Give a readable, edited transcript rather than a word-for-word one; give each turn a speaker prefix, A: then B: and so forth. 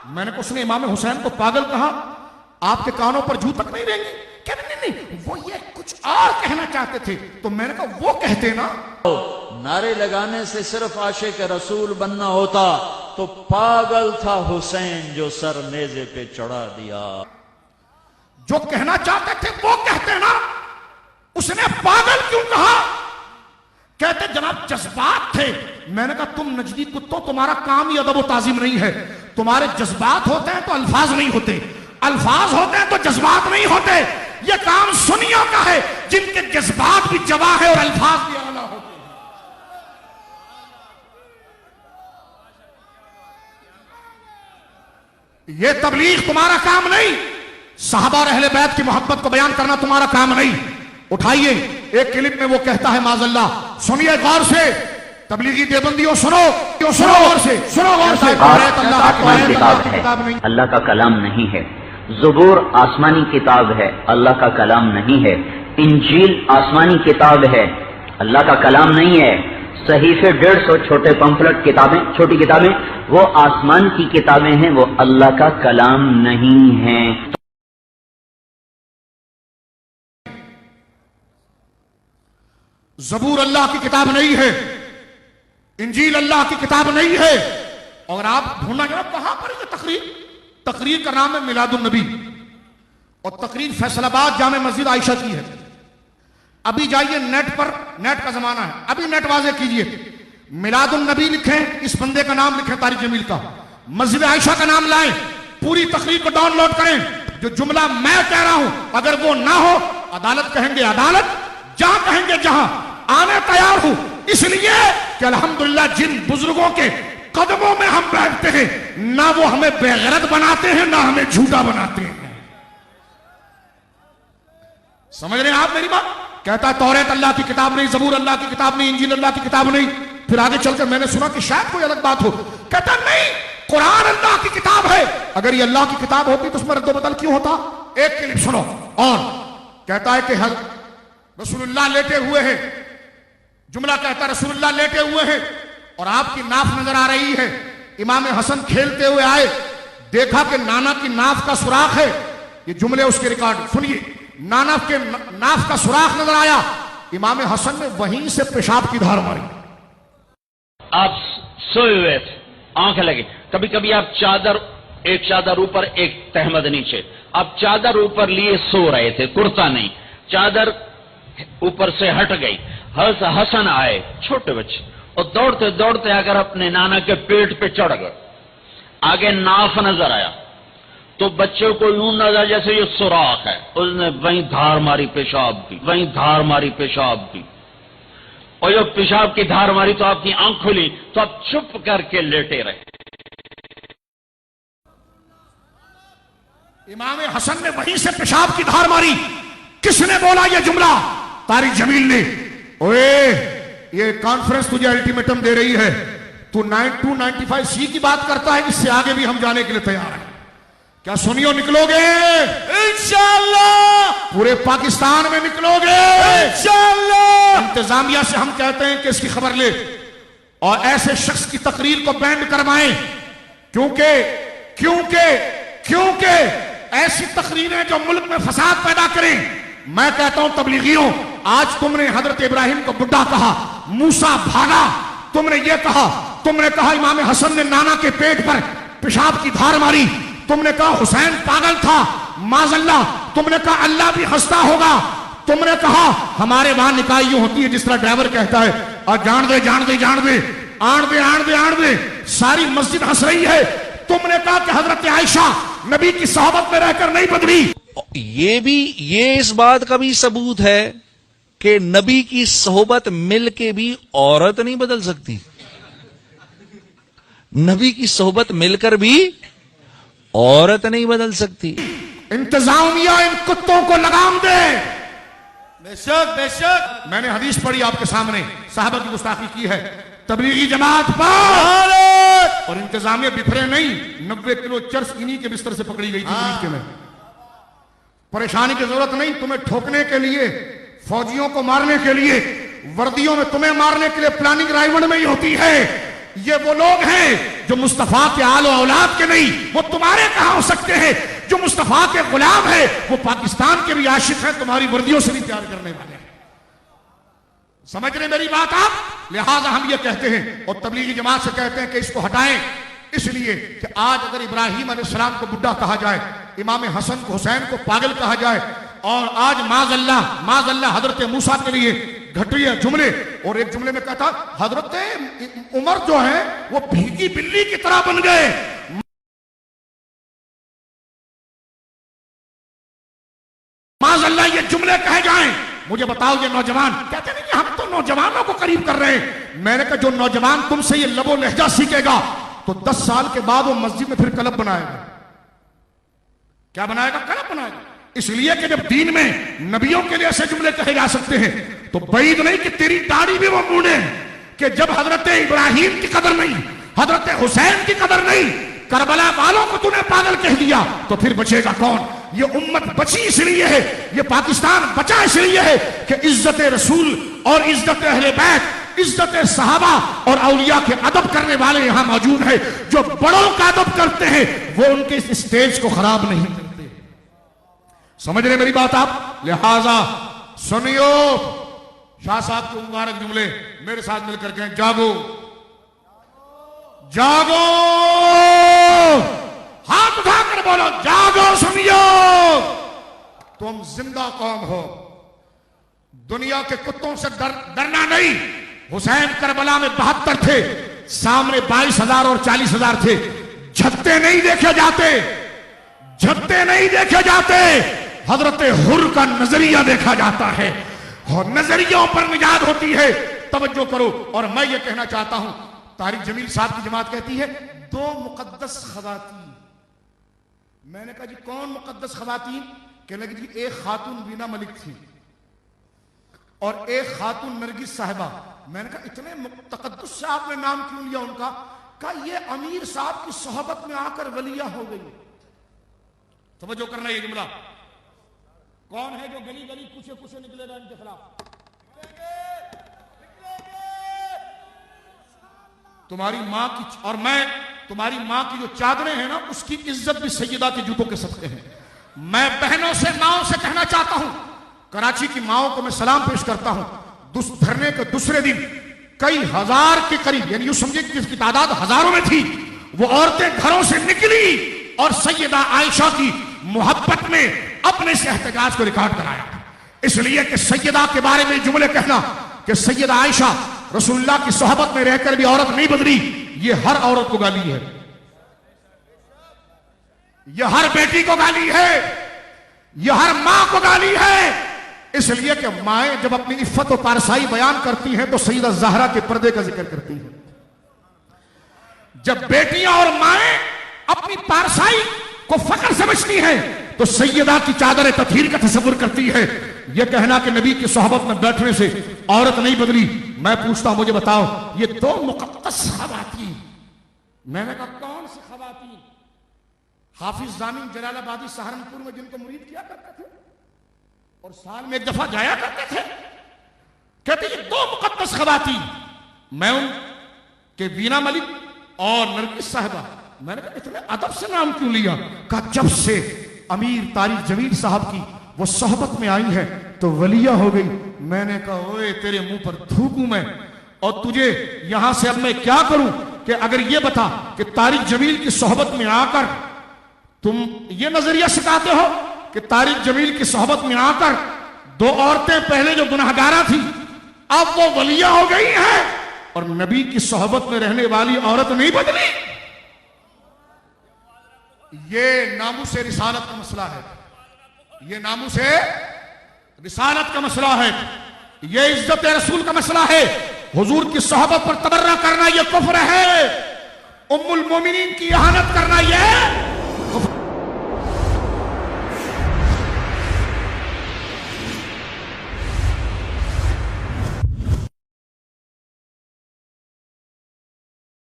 A: میں نے کہا اس نے امام حسین کو پاگل کہا؟ آپ کے کانوں پر جھو تک نہیں رہیں گے؟ کہ نہیں وہ یہ کچھ اور کہنا چاہتے تھے. تو میں نے کہا وہ کہتے نا.
B: نعرے لگانے سے صرف عاشق رسول بننا ہوتا تو پاگل تھا حسین جو سر نیزے پہ چڑھا دیا.
A: جو کہنا چاہتے تھے وہ کہتے نا. اس نے پاگل کیوں کہا؟ کہتے جناب جذبات تھے. میں نے کہا تم نجدی کتوں، تمہارا کام ہی ادب و تعظیم نہیں ہے. تمہارے جذبات ہوتے ہیں تو الفاظ نہیں ہوتے، الفاظ ہوتے ہیں تو جذبات نہیں ہوتے. یہ کام سنیوں کا ہے جن کے جذبات بھی جواہ ہے اور الفاظ بھی اعلیٰ ہوتے ہیں. یہ تبلیغ تمہارا کام نہیں. صحابہ اور اہل بیت کی محبت کو بیان کرنا تمہارا کام نہیں. اٹھائیے ایک کلپ میں وہ کہتا ہے معاذ اللہ، سنیے غور سے. تبلیغی دیوبندیوں سنو غور سے، سنو غور سے.
C: آسمانی کتاب ہے، اللہ کا کلام نہیں ہے. زبور آسمانی کتاب ہے، اللہ کا کلام نہیں ہے. انجیل آسمانی کتاب ہے، اللہ کا کلام نہیں ہے. صحیفے 150 چھوٹے پمفلٹ کتابیں، چھوٹی کتابیں، وہ آسمان کی کتابیں ہیں، وہ اللہ کا کلام نہیں ہیں.
A: زبور اللہ کی کتاب نہیں ہے، انجیل اللہ کی کتاب نہیں ہے. اور آپ ڈھونڈنا جناب کہاں پر یہ تقریر کا نام ہے میلاد النبی، اور تقریر فیصل آباد جامع مسجد عائشہ کی ہے. ابھی جائیے نیٹ پر، نیٹ کا زمانہ ہے، ابھی نیٹ واضح کیجئے، میلاد النبی لکھیں، اس بندے کا نام لکھیں طارق جمیل کا، مسجد عائشہ کا نام لائیں، پوری تقریر کو ڈاؤن لوڈ کریں. جو جملہ میں کہہ رہا ہوں اگر وہ نہ ہو، عدالت کہیں گے عدالت، جہاں کہیں گے جہاں، آنے تیار ہوں. اس لیے کہ الحمدللہ جن بزرگوں کے قدموں میں ہم بیٹھتے ہیں، نہ وہ ہمیں بے غیرت بناتے ہیں نہ ہمیں جھوٹا بناتے ہیں. سمجھ رہے ہیں آپ میری بات؟ کہتا ہے توریت اللہ کی کتاب نہیں، زبور اللہ کی کتاب نہیں، انجیل اللہ کی کتاب نہیں. پھر آگے چل کر میں نے سنا کہ شاید کوئی الگ بات ہو. کہتا نہیں، قرآن اللہ کی کتاب ہے. اگر یہ اللہ کی کتاب ہوتی تو اس میں رد و بدل کیوں ہوتا؟ ایک کلپ سنو. اور کہتا ہے کہ رسول اللہ لیٹے ہوئے ہیں، جملہ کہتا ہے رسول اللہ لیٹے ہوئے ہیں اور آپ کی ناف نظر آ رہی ہے. امام حسن کھیلتے ہوئے آئے، دیکھا کہ نانا کی ناف کا سوراخ ہے. یہ جملے اس کے ریکارڈ سنیے. نانا کے ناف کا سوراخ نظر آیا، امام حسن نے وہیں سے پیشاب کی دھار ماری.
B: آپ سوئے ہوئے تھے، آنکھیں لگی، کبھی کبھی آپ چادر، ایک چادر اوپر ایک تہمد نیچے، آپ چادر اوپر لیے سو رہے تھے، کرتا نہیں، چادر اوپر سے ہٹ گئی. حضرت حسن آئے، چھوٹے بچے، اور دوڑتے دوڑتے اگر اپنے نانا کے پیٹ پہ چڑھ گئے. آگے ناف نظر آیا تو بچے کو یوں نظر جیسے یہ سوراخ ہے. اس نے وہیں دھار ماری، پیشاب کی، وہیں دھار ماری، پیشاب کی. اور جب پیشاب کی دھار ماری تو آپ کی آنکھ کھلی تو آپ چپ کر کے لیٹے رہے.
A: امام حسن نے وہیں سے پیشاب کی دھار ماری. کس نے بولا یہ جملہ؟ طارق جمیل نے. اوے یہ کانفرنس تجھے الٹیمیٹم دے رہی ہے، تو 295C کی بات کرتا ہے، اس سے آگے بھی ہم جانے کے لیے تیار ہیں. کیا سنیو نکلو گے؟ انشاءاللہ. پورے پاکستان میں نکلو گے انشاءاللہ. انتظامیہ سے ہم کہتے ہیں کہ اس کی خبر لے اور ایسے شخص کی تقریر کو بینڈ کروائیں، کیونکہ ایسی تقریریں جو ملک میں فساد پیدا کریں. میں کہتا ہوں تبلیغیوں، آج تم نے حضرت ابراہیم کو بڈھا کہا، موسیٰ بھاگا، تم نے یہ کہا، تم نے کہا امام حسن نے نانا کے پیٹ پر پیشاب کی دھار ماری، تم نے کہا حسین پاگل تھا، معاذ اللہ، تم نے کہا اللہ بھی ہنستا ہوگا، تم نے کہا ہمارے وہاں نکاح یوں ہوتی ہے جس طرح ڈرائیور کہتا ہے اور جان دے جان دے جان دے آن دے آن دے آن دے. ساری مسجد ہنس رہی ہے. تم نے کہا کہ حضرت عائشہ نبی کی صحبت میں رہ کر نہیں بدلی.
D: یہ اس بات کا بھی ثبوت ہے کہ نبی کی صحبت مل کے بھی عورت نہیں بدل سکتی. نبی کی صحبت مل کر بھی عورت نہیں بدل سکتی.
A: انتظامیہ ان کتوں کو لگام دے.
E: بے شک بے شک.
A: میں نے حدیث پڑھی آپ کے سامنے، صحابہ کی گستاخی کی ہے. تبلیغی جماعت پر اور انتظامیہ بکھرے نہیں. 90 کلو چرس انہی کے بستر سے پکڑی گئی تھی میں. پریشانی کی ضرورت نہیں. تمہیں ٹھوکنے کے لیے، فوجیوں کو مارنے کے لیے، وردیوں میں تمہیں مارنے کے لیے پلاننگ رائیوڑ میں ہی ہوتی ہے. یہ وہ لوگ ہیں جو مصطفیٰ کے آل و اولاد کے نہیں، وہ تمہارے کہاں ہو سکتے ہیں؟ جو مصطفیٰ کے غلام ہیں وہ پاکستان کے بھی عاشق ہیں، تمہاری وردیوں سے نہیں تیار کرنے والے ہیں۔ سمجھ رہے میری بات آپ؟ لہٰذا ہم یہ کہتے ہیں اور تبلیغی جماعت سے کہتے ہیں کہ اس کو ہٹائیں، اس لیے کہ آج اگر ابراہیم علیہ السلام کو بڈھا کہا جائے، امام حسن کو حسین کو پاگل کہا جائے، اور آج معاذ اللہ حضرت موسیٰ کے لیے گھٹیا جملے، اور ایک جملے میں کہتا حضرت عمر جو ہے وہ بھیگی بلی کی طرح بن گئے، معاذ اللہ یہ جملے کہے جائیں۔ مجھے بتاؤ یہ نوجوان کہتے نہیں کہ ہم تو نوجوانوں کو قریب کر رہے ہیں، میں نے کہا جو نوجوان تم سے یہ لب و لہجہ سیکھے گا تو 10 سال کے بعد وہ مسجد میں پھر کلب بنائے گا۔ کیا بنائے گا؟ کلب بنائے گا۔ اس لیے کہ جب دین میں نبیوں کے لیے ایسے جملے کہے جا سکتے ہیں تو بعید نہیں کہ تیری داڑھی بھی وہ مونڈے، کہ جب حضرت ابراہیم کی قدر نہیں، حضرت حسین کی قدر نہیں، کربلا والوں کو تو نے پاگل کہہ دیا تو پھر بچے گا کون؟ یہ امت بچی اس لیے ہے، یہ پاکستان بچا اس لیے ہے کہ عزت رسول اور عزت اہل بیت، عزت صحابہ اور اولیاء کے ادب کرنے والے یہاں موجود ہیں، جو بڑوں کا ادب کرتے ہیں وہ ان کے اس اسٹیج کو خراب نہیں کرتے۔ سمجھ رہے میری بات آپ؟ لہذا سنیو، شاہ صاحب کے مبارک جملے میرے ساتھ مل کر کہیں جاگو جاگو، ہاتھ اٹھا کر بولو جاگو، سنیو، تم زندہ قوم ہو، دنیا کے کتوں سے ڈرنا نہیں۔ حسین کربلا میں 72 تھے، سامنے 22,000 اور 40,000 تھے، جھکتے نہیں دیکھے جاتے، جھکتے نہیں دیکھے جاتے، حضرت حر کا نظریہ دیکھا جاتا ہے، اور نظریوں پر نجات ہوتی ہے۔ توجہ کرو، اور میں یہ کہنا چاہتا ہوں، طارق جمیل صاحب کی جماعت کہتی ہے 2 مقدس خواتین، میں نے کہا جی کون مقدس خواتین؟ کہنے لگی جی ایک خاتون وینا ملک تھی اور ایک خاتون نرگس صاحبہ۔ میں نے کہا اتنے تقدس سے آپ نے نام کیوں لیا ان کا؟ کہا یہ امیر صاحب کی صحبت میں آ کر ولیہ ہو گئی۔ توجہ کرنا، یہ جملہ کون ہے جو گلی گلی کوچے کوچے نکلے گا ان کے خلاف؟ تمہاری ماں کی اور میں تمہاری ماں کی جو چادریں ہیں نا، اس کی عزت بھی سیدہ کے جوتوں کے صدقے ہیں۔ میں بہنوں سے، ماؤں سے کہنا چاہتا ہوں، کراچی کی ماؤں کو میں سلام پیش کرتا ہوں، دھرنے کے دوسرے دن کئی ہزار کے قریب، یعنی یوں سمجھے کہ جس کی تعداد ہزاروں میں تھی، وہ عورتیں گھروں سے نکلی اور سیدہ عائشہ کی محبت میں اپنے سے احتجاج کو ریکارڈ کرایا، اس لیے کہ سیدہ کے بارے میں جملے کہنا کہ سیدہ عائشہ رسول اللہ کی صحبت میں رہ کر بھی عورت نہیں بدلی، یہ ہر عورت کو گالی ہے، یہ ہر بیٹی کو گالی ہے، یہ ہر ماں کو گالی ہے۔ اس لیے کہ مائیں جب اپنی عفت و پارسائی بیان کرتی ہیں تو سیدہ زہرا کے پردے کا ذکر کرتی ہیں، جب بیٹیاں اور مائیں اپنی پارسائی کو فخر سمجھتی ہیں تو سیدہ کی چادر تطہیر کا تصور کرتی ہے۔ یہ کہنا کہ نبی کی صحبت میں بیٹھنے سے عورت نہیں بدلی، میں پوچھتا ہوں مجھے بتاؤ یہ 2 مقدس خواتین، میں نے کہا کون سی خواتین؟ حافظ ضامن جلال آبادی سہارنپور میں جن کو مرید کیا کرتے تھے اور سال میں ایک دفعہ جایا کرتے تھے، کہتے یہ 2 مقدس خواتین، میں ان کے وینا ملک اور نرگس صاحبہ، میں نے کہا اتنے ادب سے نام کیوں لیا؟ کہا جب سے امیر طارق جمیل صاحب کی وہ صحبت میں آئی ہے تو ولیہ ہو گئی۔ میں نے کہا اوئے تیرے منہ پر تھوکوں میں، اور تجھے یہاں سے اب میں کیا کروں کہ اگر یہ بتا کہ طارق جمیل کی صحبت میں آ کر تم یہ نظریہ سکھاتے ہو کہ طارق جمیل کی صحبت میں آ کر 2 عورتیں پہلے جو گناہگارہ تھی اب وہ ولیہ ہو گئی ہیں اور نبی کی صحبت میں رہنے والی عورت نہیں بدلی؟ یہ ناموس رسالت کا مسئلہ ہے، یہ ناموس رسالت کا مسئلہ ہے، یہ عزت رسول کا مسئلہ ہے۔ حضور کی صحبت پر تبرہ کرنا یہ کفر ہے، ام المومنین کی اہانت کرنا یہ